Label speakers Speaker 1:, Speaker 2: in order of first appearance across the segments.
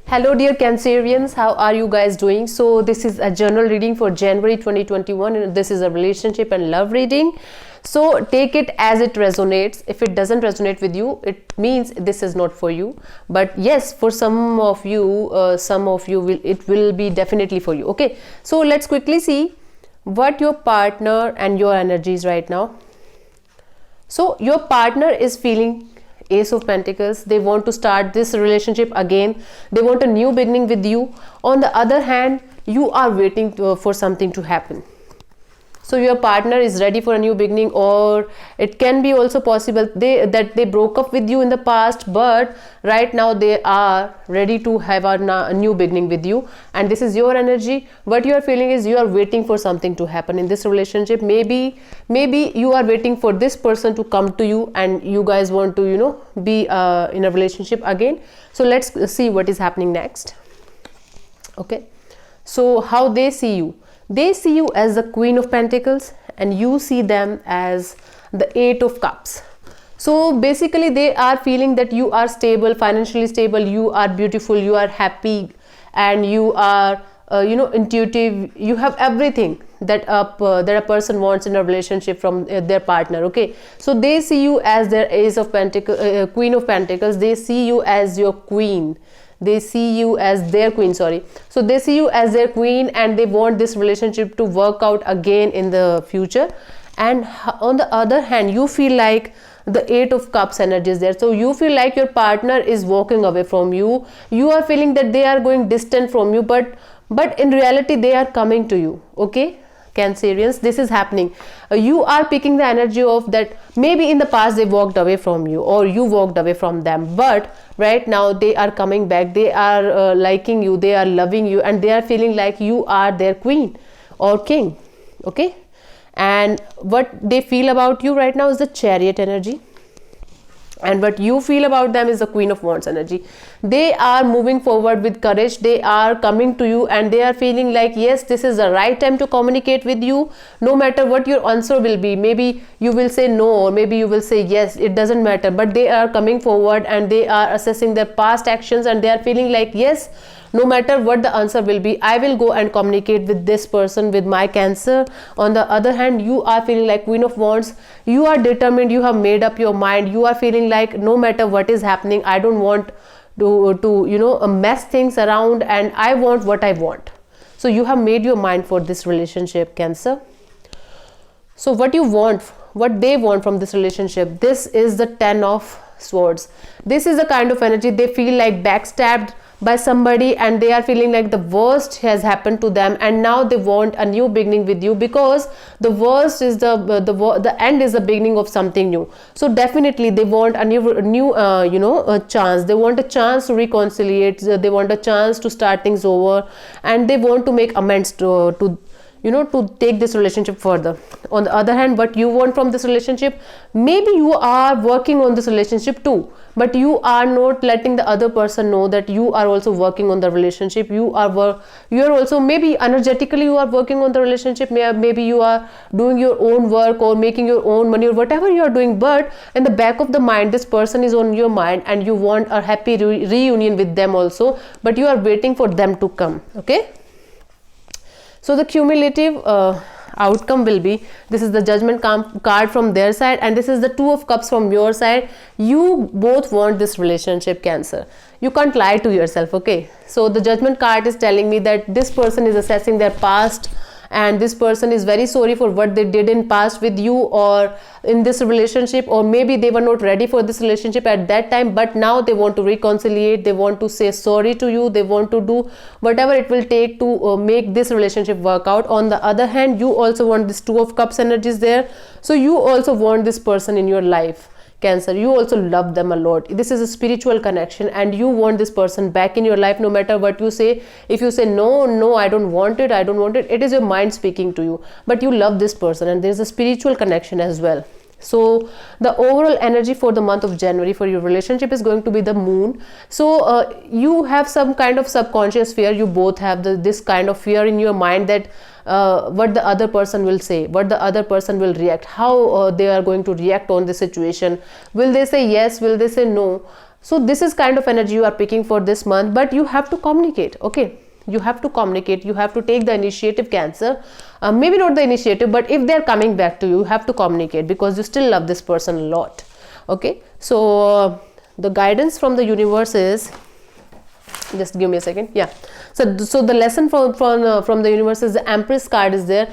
Speaker 1: Hello dear Cancerians, how are you guys doing? So this is a general reading for January 2021 and this is a relationship and love reading. So take it as it resonates. If it doesn't resonate with you, it means this is not for you. But yes, for some of you it will be definitely for you. Okay, so let's quickly see what your partner and your energy is right now. So your partner is feeling Ace of Pentacles. They want to start this relationship again. They want a new beginning with you. On the other hand, you are waiting for something to happen. So your partner is ready for a new beginning, or it can be also possible that they broke up with you in the past, but right now they are ready to have a new beginning with you. And this is your energy. What you are feeling is you are waiting for something to happen in this relationship. Maybe you are waiting for this person to come to you and you guys want to be in a relationship again. So let's see what is happening next. Okay, so how they see you. They see you as the Queen of Pentacles and you see them as the Eight of Cups. So basically they are feeling that you are stable, financially stable, you are beautiful, you are happy, and you are intuitive. You have everything that a person wants in a relationship from their partner. Okay, so they see you as their Ace of Pentacles, Queen of Pentacles. They see you as your queen. They see you as their queen, sorry. So they see you as their queen and they want this relationship to work out again in the future. And on the other hand, you feel like the Eight of Cups energy is there. So you feel like your partner is walking away from you. You are feeling that they are going distant from you, but in reality they are coming to you. Okay, Cancerians, this is happening. You are picking the energy of that maybe in the past they walked away from you or you walked away from them, but right now they are coming back. They are liking you, they are loving you, and they are feeling like you are their queen or king. Okay, and what they feel about you right now is the Chariot energy, and what you feel about them is the Queen of Wands energy. They are moving forward with courage. They are coming to you and they are feeling like, yes, this is the right time to communicate with you. No matter what your answer will be, maybe you will say no or maybe you will say yes, it doesn't matter, but they are coming forward and they are assessing their past actions and they are feeling like, yes, no matter what the answer will be, I will go and communicate with this person, with my Cancer. On the other hand, you are feeling like Queen of Wands. You are determined, you have made up your mind. You are feeling like no matter what is happening, I don't want to mess things around, and I want what I want. So you have made your mind for this relationship, Cancer. So what you want, what they want from this relationship, this is the Ten of Swords. This is the kind of energy. They feel like backstabbed by somebody and they are feeling like the worst has happened to them, and now they want a new beginning with you, because the worst is the end is the beginning of something new. So definitely they want a new a chance. They want a chance to reconcile. They want a chance to start things over, and they want to make amends to take this relationship further. On the other hand, what you want from this relationship, maybe you are working on this relationship too, but you are not letting the other person know that you are also working on the relationship. You are also, maybe energetically you are working on the relationship. Maybe you are doing your own work or making your own money or whatever you are doing, but in the back of the mind, this person is on your mind and you want a happy reunion with them also, but you are waiting for them to come. Okay, so the cumulative outcome will be, this is the Judgment card from their side and this is the Two of Cups from your side. You both want this relationship, Cancer. You can't lie to yourself. Okay, so the Judgment card is telling me that this person is assessing their past and this person is very sorry for what they did in past with you or in this relationship, or maybe they were not ready for this relationship at that time, but now they want to reconcile. They want to say sorry to you. They want to do whatever it will take to make this relationship work out. On the other hand, you also want this Two of Cups energies there, so you also want this person in your life, Cancer. You also love them a lot. This is a spiritual connection and you want this person back in your life no matter what you say. If you say no, I don't want it, it is your mind speaking to you, but you love this person and there is a spiritual connection as well. So the overall energy for the month of January for your relationship is going to be the Moon. So you have some kind of subconscious fear. You both have this kind of fear in your mind that what the other person will say, what the other person will react, how they are going to react on the situation. Will they say yes, will they say no? So this is kind of energy you are picking for this month, but you have to communicate. Okay, you have to communicate, you have to take the initiative, Cancer. Maybe not the initiative, but if they're coming back to you, you have to communicate, because you still love this person a lot. Okay, so the guidance from the universe is, just give me a second. Yeah, so the lesson from the universe is the Empress card is there.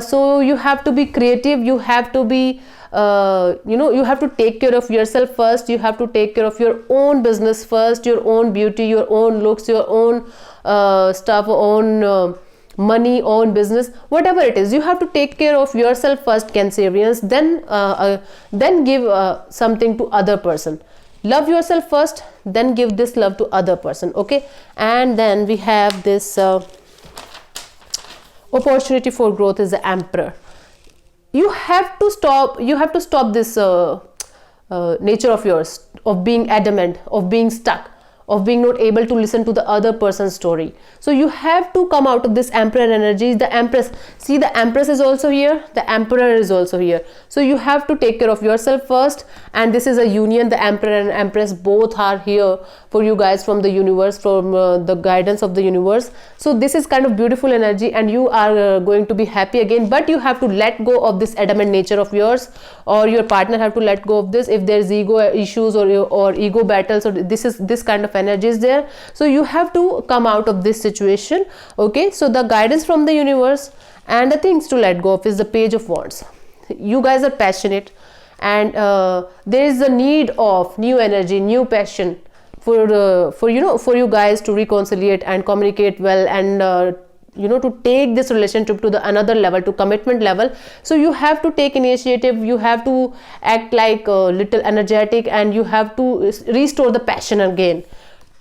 Speaker 1: So you have to be creative, you have to be you have to take care of yourself first, you have to take care of your own business first, your own beauty, your own looks, your own stuff, own money, own business, whatever it is, you have to take care of yourself first, Cancerians, then give something to other person. Love yourself first, then give this love to other person. Okay, and then we have this opportunity for growth is the Emperor. You have to stop this nature of yours of being adamant, of being stuck, of being not able to listen to the other person's story. So you have to come out of this Emperor energy. The Empress, see, the Empress is also here, the Emperor is also here. So you have to take care of yourself first, and this is a union. The Emperor and Empress both are here for you guys from the universe, from the guidance of the universe. So this is kind of beautiful energy, and you are going to be happy again, but you have to let go of this adamant nature of yours, or your partner have to let go of this if there's ego issues or ego battles, or this kind of energy is there. So you have to come out of this situation. Okay, so the guidance from the universe and the things to let go of is the Page of Wands. You guys are passionate, and there is a need of new energy, new passion for you guys to reconciliate and communicate well, and to take this relationship to the another level, to commitment level. So you have to take initiative, you have to act like a little energetic, and you have to restore the passion again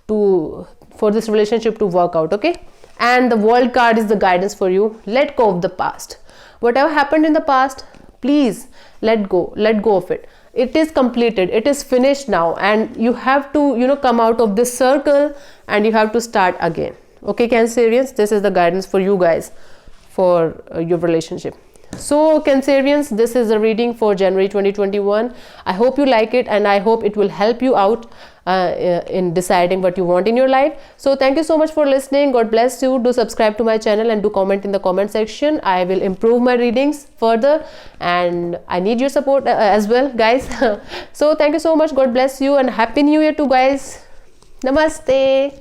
Speaker 1: for this relationship to work out. Okay, and the World card is the guidance for you. Let go of the past. Whatever happened in the past, please let go of it. It is completed, it is finished now, and you have to come out of this circle, and you have to start again. Okay, Cancerians, this is the guidance for you guys for your relationship. So Cancerians, this is a reading for January 2021. I hope you like it, and I hope it will help you out in deciding what you want in your life. So thank you so much for listening. God bless you. Do subscribe to my channel and do comment in the comment section. I will improve my readings further, and I need your support as well, guys. So thank you so much. God bless you, and Happy New Year to guys. Namaste.